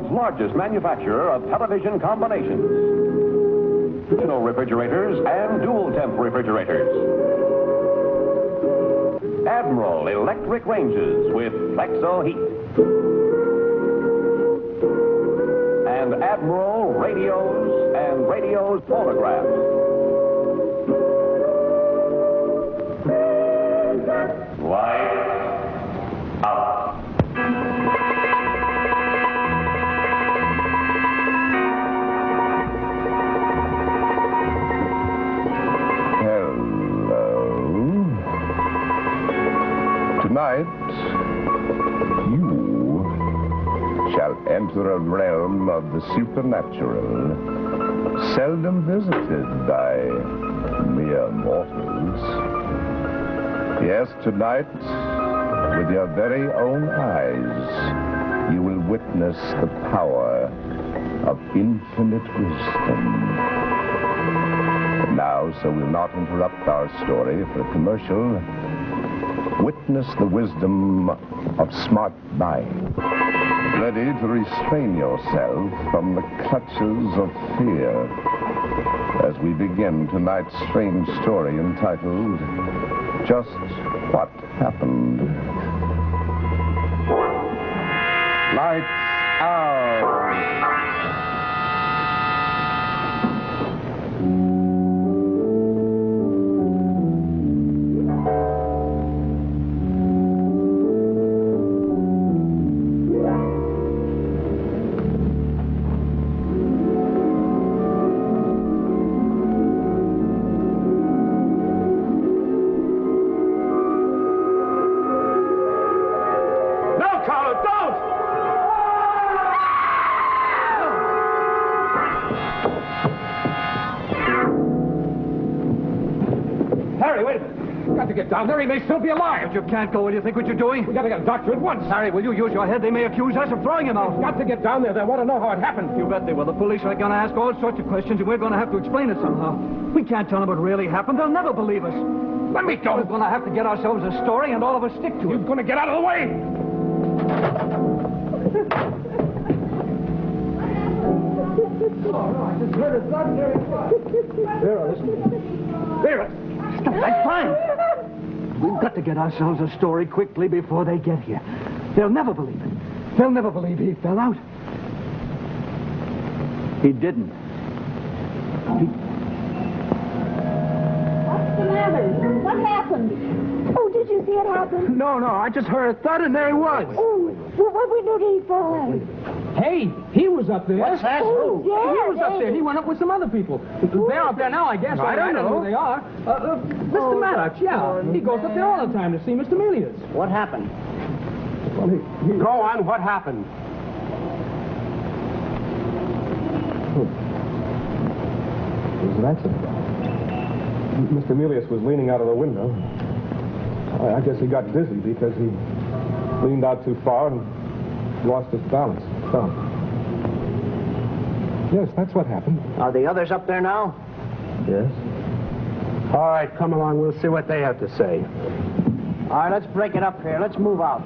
world's largest manufacturer of television combinations. Traditional refrigerators and dual-temp refrigerators. Admiral electric ranges with Plexo heat. And Admiral radios and radios phonographs. Lights out. Tonight, you shall enter a realm of the supernatural, seldom visited by mere mortals. Yes, tonight, with your very own eyes, you will witness the power of infinite wisdom. Now, so we'll not interrupt our story for a commercial. Witness the wisdom of smart buying. Ready to restrain yourself from the clutches of fear as we begin tonight's strange story entitled, Just What Happened. Lights out. Get down there, he may still be alive. But you can't go. What do you think what you're doing? We gotta get a doctor at once. Harry, will you use your head? They may accuse us of throwing him out. We've got to get down there. They want to know how it happened. You bet they will. The police are gonna ask all sorts of questions, and we're gonna have to explain it somehow. We can't tell them what really happened. They'll never believe us. Let me go. We're gonna have to get ourselves a story, and all of us stick to it. You're gonna get out of the way. All right, just heard a thud. Vera, listen. Vera! Stop that fine. We've got to get ourselves a story quickly before they get here. They'll never believe it. They'll never believe he fell out. He didn't. What's the matter? What happened? Oh, did you see it happen? No, I just heard a thud and there he was. Oh, well, what we do to he fall out? Hey, he was up there. What's that? Oh, He was up there. He went up with some other people. They're up there now, I guess. I don't know who they are. Mr. Maddox, yeah. He goes up there all the time to see Mr. Melius. What happened? Well, Go on, what happened? It was an accident. Mr. Melius was leaning out of the window. I guess he got dizzy because he leaned out too far and lost his balance. So. Yes, that's what happened. Are the others up there now? Yes. All right, come along. We'll see what they have to say. All right, let's break it up here. Let's move out.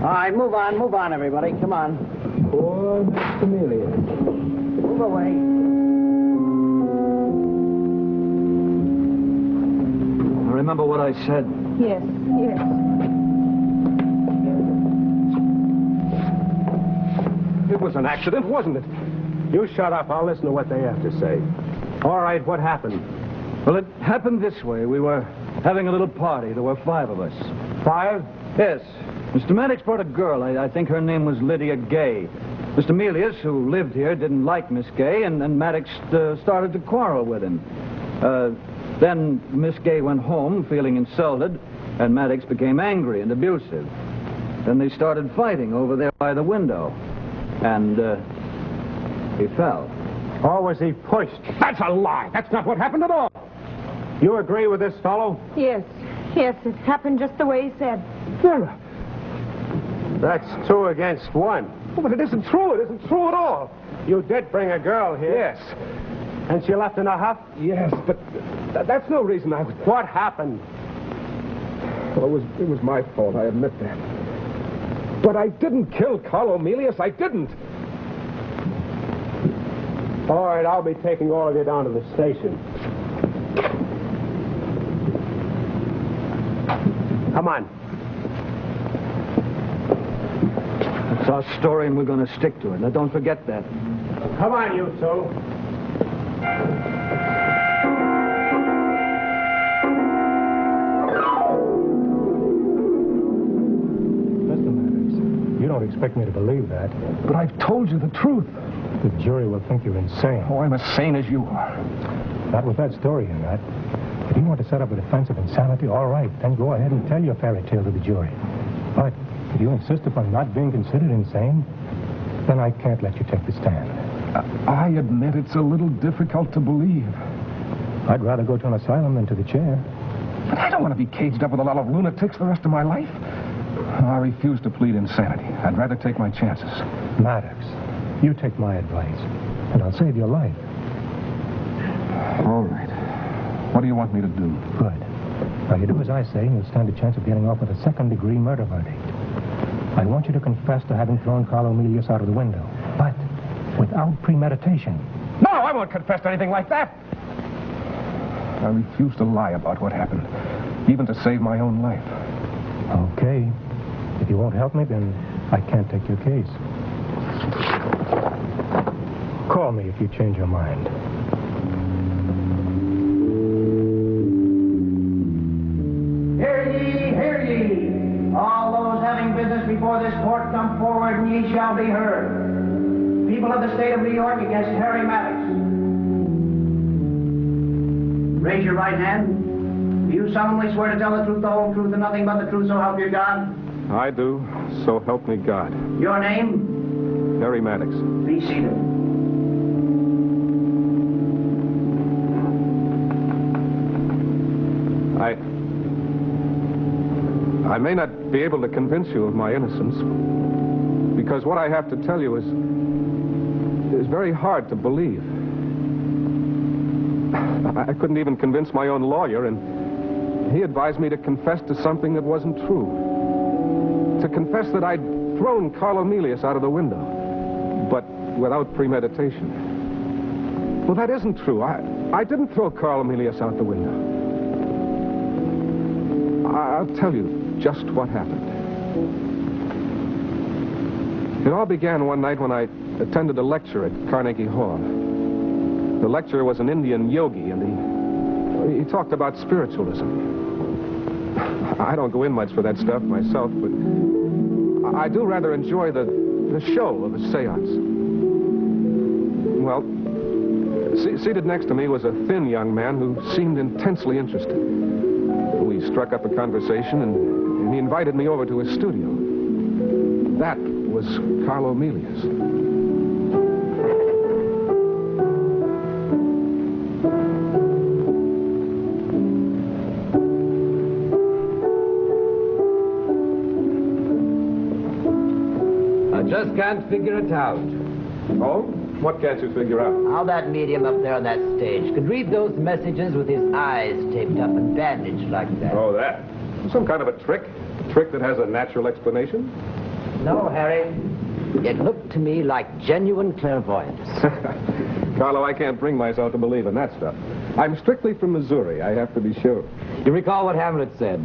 All right, move on, everybody. Come on. Poor Mr. Melius. Move away. Remember what I said. Yes. It was an accident, wasn't it? You shut up. I'll listen to what they have to say. All right, what happened? Well, it happened this way. We were having a little party. There were 5 of us. 5? Yes. Mr. Maddox brought a girl. I think her name was Lydia Gay. Mr. Melius, who lived here, didn't like Miss Gay, and Maddox started to quarrel with him. Then Miss Gay went home feeling insulted, and Maddox became angry and abusive. Then they started fighting over there by the window, and he fell. Or was he pushed? That's a lie. That's not what happened at all. You agree with this fellow? Yes, it happened just the way he said. Vera. That's 2 against 1. Oh, but it isn't true. It isn't true at all. You did bring a girl here. Yes. And she left in a huff? Yes, but that's no reason I would... What happened? Well, it was my fault, I admit that. But I didn't kill Carlo Melius. I didn't. All right, I'll be taking all of you down to the station. Come on. It's our story, and we're going to stick to it. Now, don't forget that. Come on, you two. Mr. Maddox, you don't expect me to believe that. But I've told you the truth. The jury will think you're insane. Oh, I'm as sane as you are. Not with that story in that. If you want to set up a defense of insanity, all right, then go ahead and tell your fairy tale to the jury. But if you insist upon not being considered insane, then I can't let you take the stand. I admit it's a little difficult to believe. I'd rather go to an asylum than to the chair. But I don't want to be caged up with a lot of lunatics the rest of my life. I refuse to plead insanity. I'd rather take my chances. Maddox, you take my advice, and I'll save your life. All right. What do you want me to do? Good. Now, you do as I say, and you'll stand a chance of getting off with a second-degree murder verdict. I want you to confess to having thrown Carl Emilius out of the window, but without premeditation. No, I won't confess to anything like that. I refuse to lie about what happened, even to save my own life. Okay. If you won't help me, then I can't take your case. Call me if you change your mind. Hear ye, hear ye. All those having business before this court come forward, and ye shall be heard. People of the state of New York against Harry Maddox. Raise your right hand. Do you solemnly swear to tell the truth, the whole truth, and nothing but the truth, so help you God? I do. So help me God. Your name? Harry Maddox. Be seated. I may not be able to convince you of my innocence, because what I have to tell you is very hard to believe. I couldn't even convince my own lawyer, and he advised me to confess to something that wasn't true. To confess that I'd thrown Carl Emilius out of the window, but without premeditation. Well, that isn't true. I didn't throw Carl Emilius out the window. I'll tell you just what happened. It all began one night when I attended a lecture at Carnegie Hall. The lecturer was an Indian yogi, and he talked about spiritualism. I don't go in much for that stuff myself, but I do rather enjoy the show of a seance. Well, seated next to me was a thin young man who seemed intensely interested. We struck up a conversation, and he invited me over to his studio. That was Carl Emilius. I just can't figure it out. Oh? What can't you figure out? How that medium up there on that stage could read those messages with his eyes taped up and bandaged like that. Oh, that. Some kind of a trick? A trick that has a natural explanation? No, Harry. It looked to me like genuine clairvoyance. Carlo, I can't bring myself to believe in that stuff. I'm strictly from Missouri, I have to be sure. You recall what Hamlet said?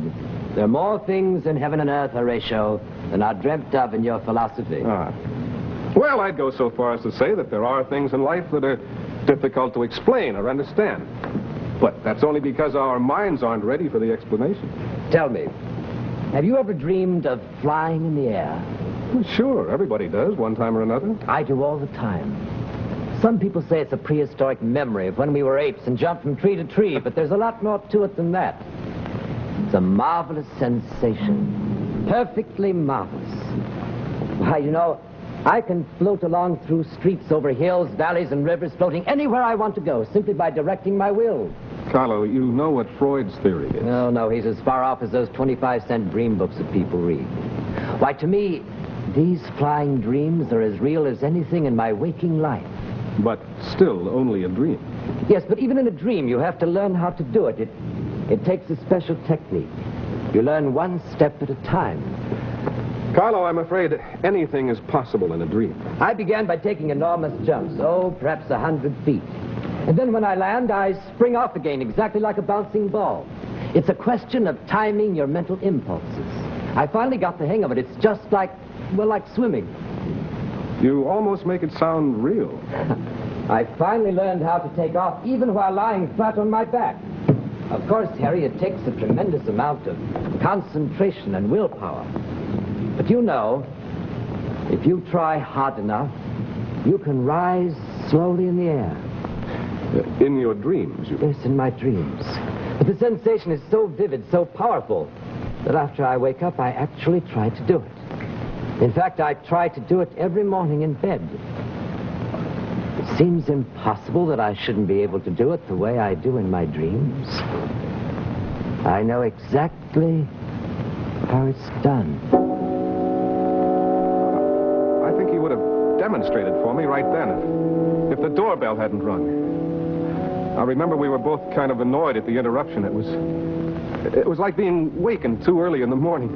There are more things in heaven and earth, Horatio, than are dreamt of in your philosophy. Ah. Well, I'd go so far as to say that there are things in life that are difficult to explain or understand. But that's only because our minds aren't ready for the explanation. Tell me, have you ever dreamed of flying in the air? Well, sure, everybody does, one time or another. I do all the time. Some people say it's a prehistoric memory of when we were apes and jumped from tree to tree, but there's a lot more to it than that. It's a marvelous sensation. Perfectly marvelous. Why, you know, I can float along through streets, over hills, valleys, and rivers, floating anywhere I want to go, simply by directing my will. Carlo, you know what Freud's theory is. No, he's as far off as those 25-cent dream books that people read. Why, to me, these flying dreams are as real as anything in my waking life. But still only a dream. Yes, but even in a dream, you have to learn how to do it. It takes a special technique. You learn one step at a time. Carlo, I'm afraid anything is possible in a dream. I began by taking enormous jumps, perhaps 100 feet. And then when I land, I spring off again, exactly like a bouncing ball. It's a question of timing your mental impulses. I finally got the hang of it. It's just like swimming. You almost make it sound real. I finally learned how to take off even while lying flat on my back. Of course, Harry, it takes a tremendous amount of concentration and willpower. But you know, if you try hard enough, you can rise slowly in the air. In your dreams, you... Yes, in my dreams. But the sensation is so vivid, so powerful, that after I wake up, I actually try to do it. In fact, I try to do it every morning in bed. It seems impossible that I shouldn't be able to do it the way I do in my dreams. I know exactly how it's done. I think you would have demonstrated for me right then if the doorbell hadn't rung. I remember we were both kind of annoyed at the interruption. It was like being wakened too early in the morning.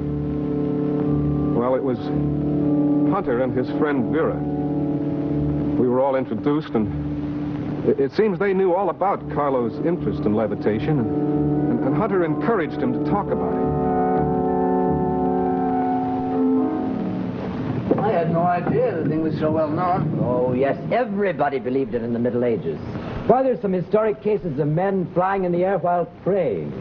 Well, it was Hunter and his friend Vera. We were all introduced, and it seems they knew all about Carlo's interest in levitation, and Hunter encouraged him to talk about it. I had no idea the thing was so well known. Oh, yes, everybody believed it in the Middle Ages. Why, there's some historic cases of men flying in the air while praying.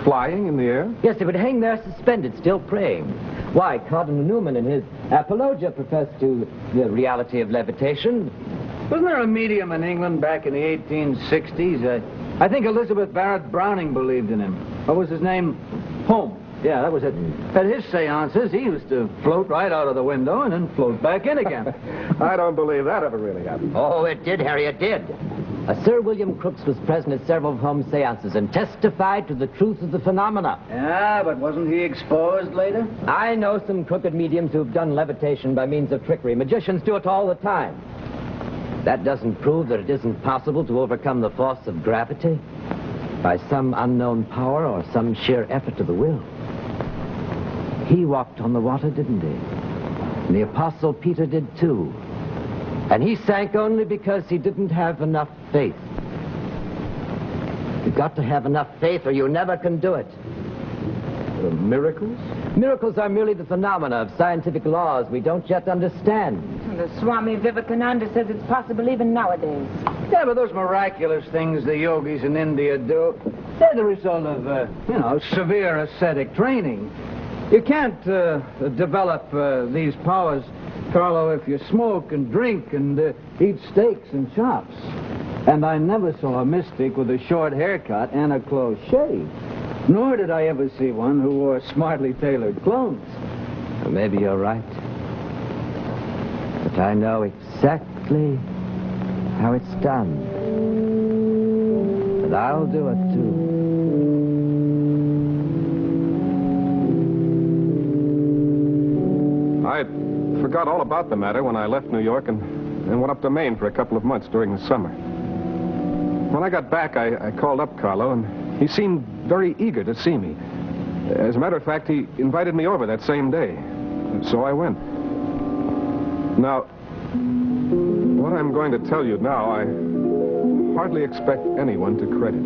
Flying in the air? Yes, they would hang there suspended, still praying. Why, Cardinal Newman in his Apologia professed to the reality of levitation. Wasn't there a medium in England back in the 1860s? I think Elizabeth Barrett Browning believed in him. What was his name? Holmes. Yeah, that was it. At his seances, he used to float right out of the window and then float back in again. I don't believe that ever really happened. Oh, it did, Harry, it did. Sir William Crooks was present at several of Holmes' seances and testified to the truth of the phenomena. Yeah, but wasn't he exposed later? I know some crooked mediums who've done levitation by means of trickery. Magicians do it all the time. That doesn't prove that it isn't possible to overcome the force of gravity by some unknown power or some sheer effort of the will. He walked on the water, didn't he? And the Apostle Peter did too. And he sank only because he didn't have enough faith. You've got to have enough faith or you never can do it. Miracles? Miracles are merely the phenomena of scientific laws we don't yet understand. The Swami Vivekananda says it's possible even nowadays. Yeah, but those miraculous things the yogis in India do, they're the result of, severe ascetic training. You can't develop these powers, Carlo, if you smoke and drink and eat steaks and chops. And I never saw a mystic with a short haircut and a close shave. Nor did I ever see one who wore smartly tailored clothes. Well, maybe you're right. But I know exactly how it's done. And I'll do it, too. I forgot all about the matter when I left New York and went up to Maine for a couple of months during the summer. When I got back, I called up Carlo, and he seemed very eager to see me. As a matter of fact, he invited me over that same day. So I went. Now, what I'm going to tell you now, I hardly expect anyone to credit.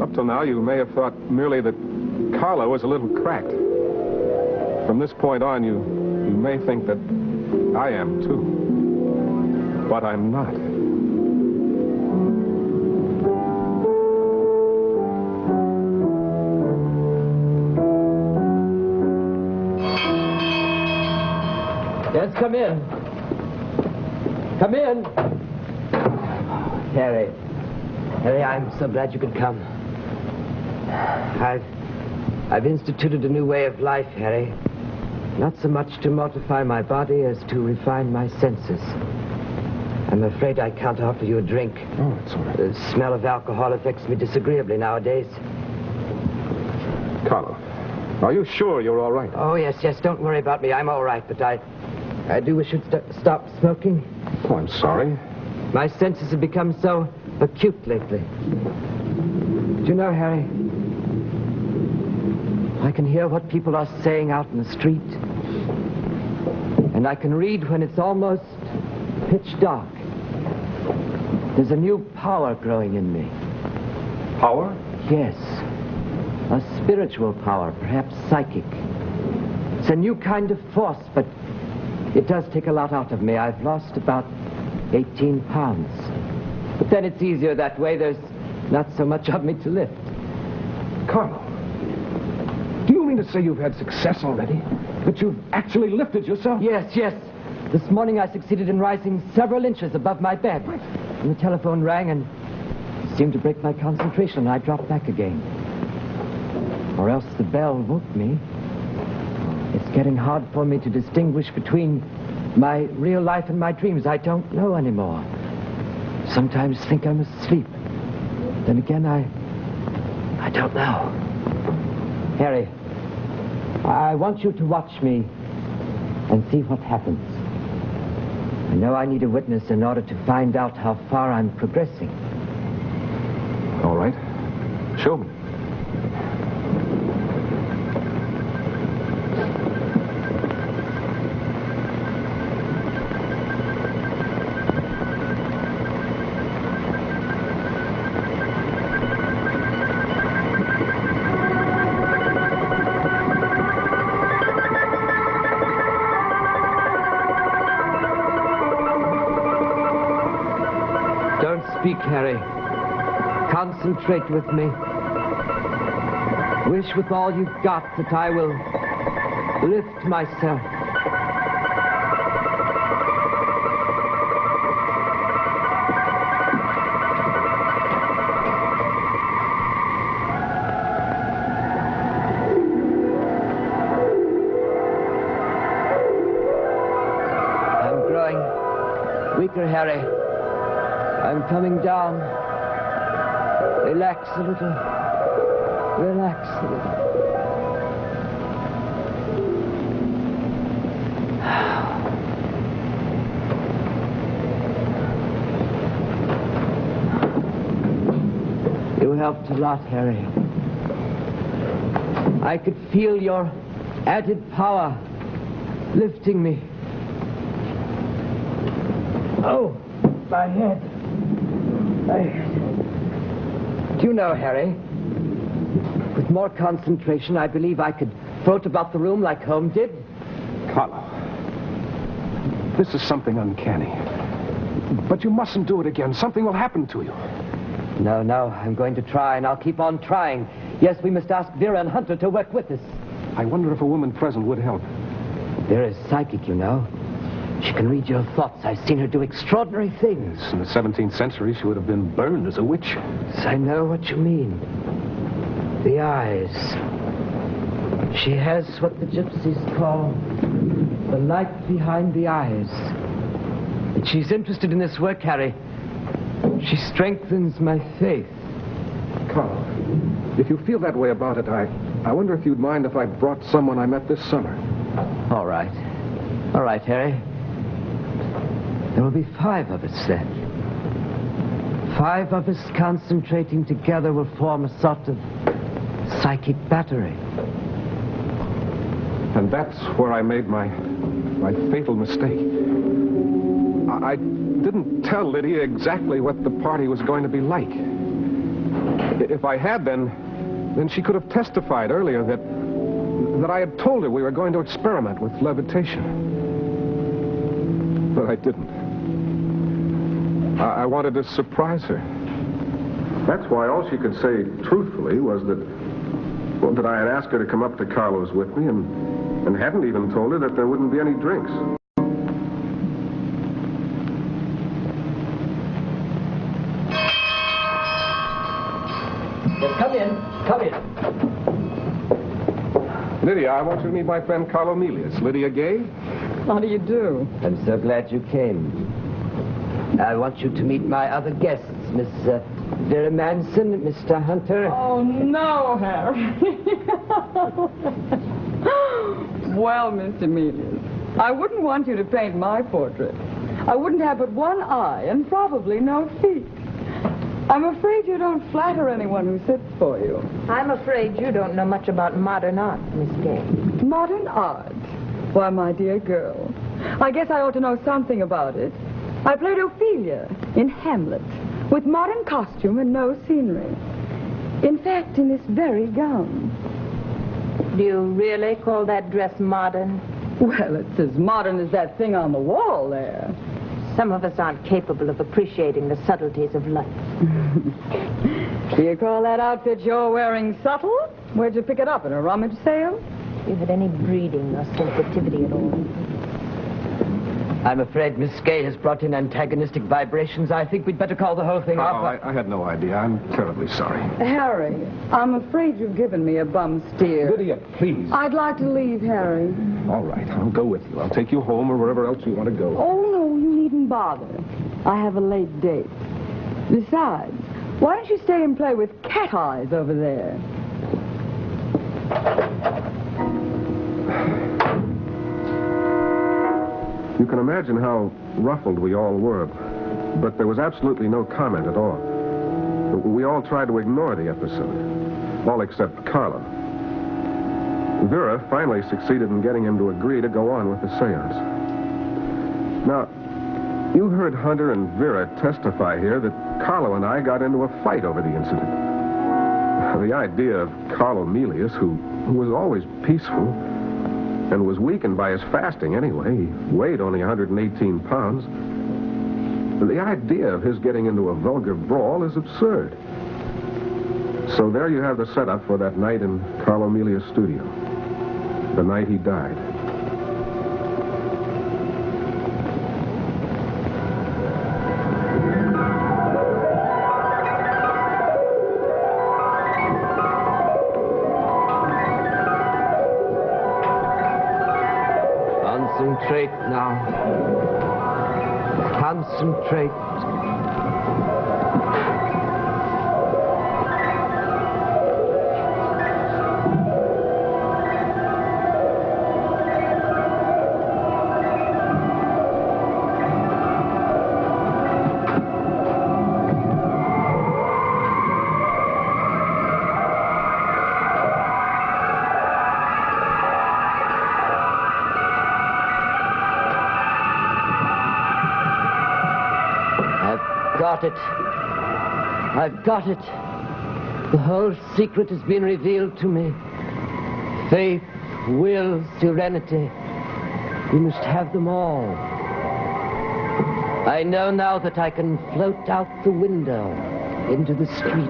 Up till now, you may have thought merely that Carlo was a little cracked. From this point on, you may think that I am, too. But I'm not. Yes, come in. Come in. Harry. Harry, I'm so glad you could come. I've instituted a new way of life, Harry. Not so much to mortify my body as to refine my senses. I'm afraid I can't offer you a drink. Oh, it's all right. The smell of alcohol affects me disagreeably nowadays. Carlo, are you sure you're all right? Oh, yes, don't worry about me. I'm all right, but I do wish you'd stop smoking. Oh, I'm sorry. My senses have become so acute lately. Do you know, Harry, I can hear what people are saying out in the street. And I can read when it's almost pitch dark. There's a new power growing in me. Power? Yes. A spiritual power, perhaps psychic. It's a new kind of force, but it does take a lot out of me. I've lost about 18 pounds. But then it's easier that way. There's not so much of me to lift. Carlo, do you mean to say you've had success already? That you've actually lifted yourself? Yes, yes. This morning I succeeded in rising several inches above my bed. And the telephone rang and it seemed to break my concentration. I dropped back again. Or else the bell woke me. It's getting hard for me to distinguish between my real life and my dreams. I don't know anymore. Sometimes think I'm asleep. Then again, I don't know. Harry, I want you to watch me and see what happens. I know I need a witness in order to find out how far I'm progressing. All right. Show me. Speak, Harry. Concentrate with me. Wish with all you've got that I will lift myself. I'm growing weaker, Harry. I'm coming down. Relax a little. Relax a little. You helped a lot, Harry. I could feel your added power lifting me. Oh, my head. Do you know, Harry, with more concentration, I believe I could float about the room like Holmes did. Carlo, this is something uncanny. But you mustn't do it again. Something will happen to you. No, I'm going to try, and I'll keep on trying. Yes, we must ask Vera and Hunter to work with us. I wonder if a woman present would help. Vera's psychic, you know. She can read your thoughts. I've seen her do extraordinary things. In the 17th century, she would have been burned as a witch. Yes, I know what you mean. The eyes. She has what the gypsies call the light behind the eyes. And she's interested in this work, Harry. She strengthens my faith. Carl, if you feel that way about it, I wonder if you'd mind if I brought someone I met this summer. All right. All right, Harry. There will be 5 of us then. 5 of us concentrating together will form a sort of psychic battery. And that's where I made my fatal mistake. I didn't tell Lydia exactly what the party was going to be like. If I had, then she could have testified earlier that I had told her we were going to experiment with levitation. But I didn't. I wanted to surprise her. That's why all she could say truthfully was that I had asked her to come up to Carlo's with me and hadn't even told her that there wouldn't be any drinks. Come in. Come in. Lydia, I want you to meet my friend Carlo Milius. Lydia Gay? How do you do? I'm so glad you came. I want you to meet my other guests, Miss Vera Manson, Mr. Hunter. Oh, no, Harry. Well, Mr. Milius, I wouldn't want you to paint my portrait. I wouldn't have but one eye and probably no feet. I'm afraid you don't flatter anyone who sits for you. I'm afraid you don't know much about modern art, Miss Gay. Modern art? Why, my dear girl, I guess I ought to know something about it. I played Ophelia in Hamlet, with modern costume and no scenery. In fact, in this very gown. Do you really call that dress modern? Well, it's as modern as that thing on the wall there. Some of us aren't capable of appreciating the subtleties of life. Do you call that outfit you're wearing subtle? Where'd you pick it up, in a rummage sale? You had any breeding or sensitivity at all? I'm afraid Miss Gay has brought in antagonistic vibrations. I think we'd better call the whole thing off. I had no idea. I'm terribly sorry. Harry, I'm afraid you've given me a bum steer. Lydia, please. I'd like to leave, Harry. All right, I'll go with you. I'll take you home or wherever else you want to go. Oh, no, you needn't bother. I have a late date. Besides, why don't you stay and play with Cat Eyes over there? You can imagine how ruffled we all were, but there was absolutely no comment at all. We all tried to ignore the episode, all except Carlo. Vera finally succeeded in getting him to agree to go on with the seance. Now, you heard Hunter and Vera testify here that Carlo and I got into a fight over the incident. The idea of Carlo Melius, who was always peaceful, and was weakened by his fasting anyway. He weighed only 118 pounds. The idea of his getting into a vulgar brawl is absurd. So there you have the setup for that night in Carlo Melius' studio. The night he died. Concentrate now. Concentrate. I've got it. The whole secret has been revealed to me. Faith, will, serenity. You must have them all. I know now that I can float out the window into the street.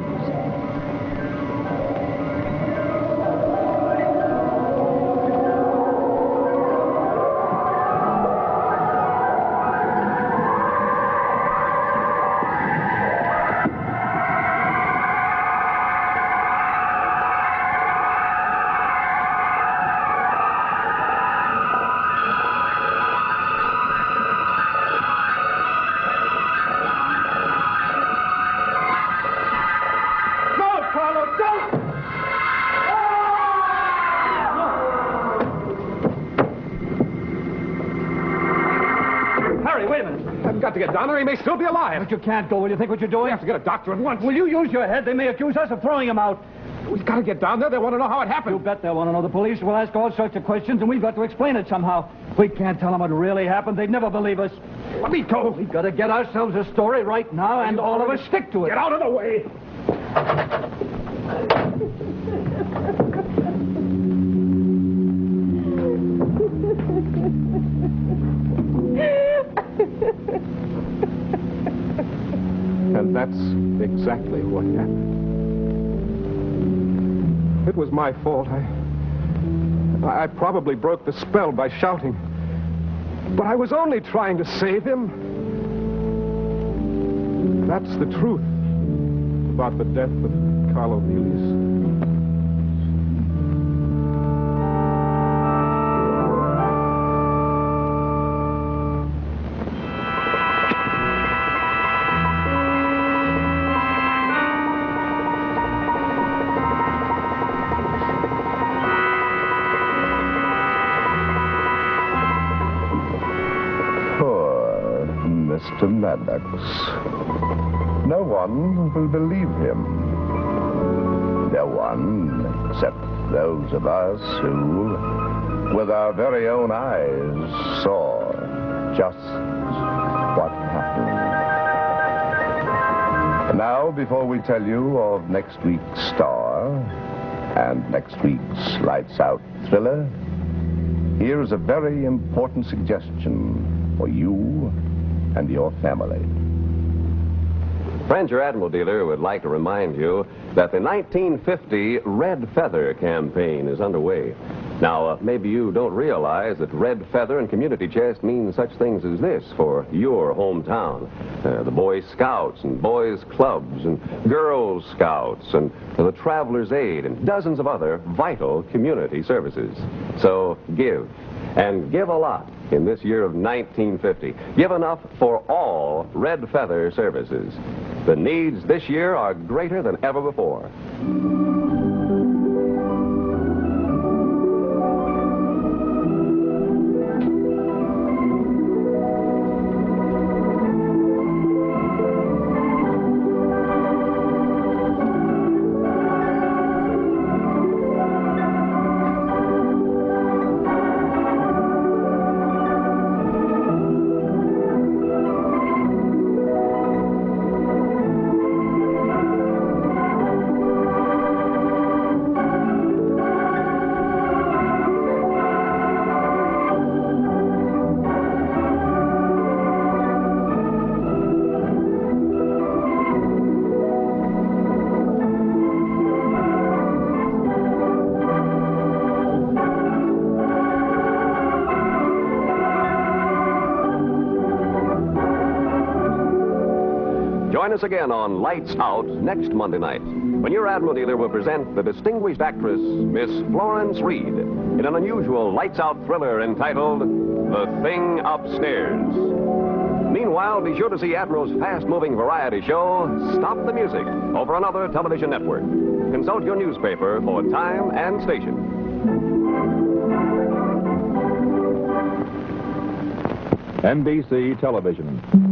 Got to get down there. He may still be alive. But you can't go. Will you think what you're doing? We have to get a doctor at once. Will you use your head? They may accuse us of throwing him out. We've got to get down there. They want to know how it happened. You bet they want to know. The police will ask all sorts of questions, and we've got to explain it somehow. We can't tell them what really happened. They'd never believe us. Let me go. We've got to get ourselves a story right now, and all of us stick to it. Get out of the way. And that's exactly what happened. It was my fault. I probably broke the spell by shouting. But I was only trying to save him. That's the truth about the death of Carlo Melius. Mr. Maddox. no one will believe him. No one except those of us who, with our very own eyes, saw just what happened. And now, before we tell you of next week's star and next week's Lights Out thriller, here's a very important suggestion for you and your family. Friends, your Admiral dealer would like to remind you that the 1950 Red Feather campaign is underway. Now, maybe you don't realize that Red Feather and Community Chest mean such things as this for your hometown. The Boy Scouts and Boys Clubs and Girls Scouts and the Traveler's Aid and dozens of other vital community services. So give, and give a lot in this year of 1950. Give enough for all Red Feather services. The needs this year are greater than ever before. Join us again on Lights Out next Monday night, when your Admiral dealer will present the distinguished actress, Miss Florence Reed, in an unusual Lights Out thriller entitled The Thing Upstairs. Meanwhile, be sure to see Admiral's fast-moving variety show, Stop the Music, over another television network. Consult your newspaper for time and station. NBC Television.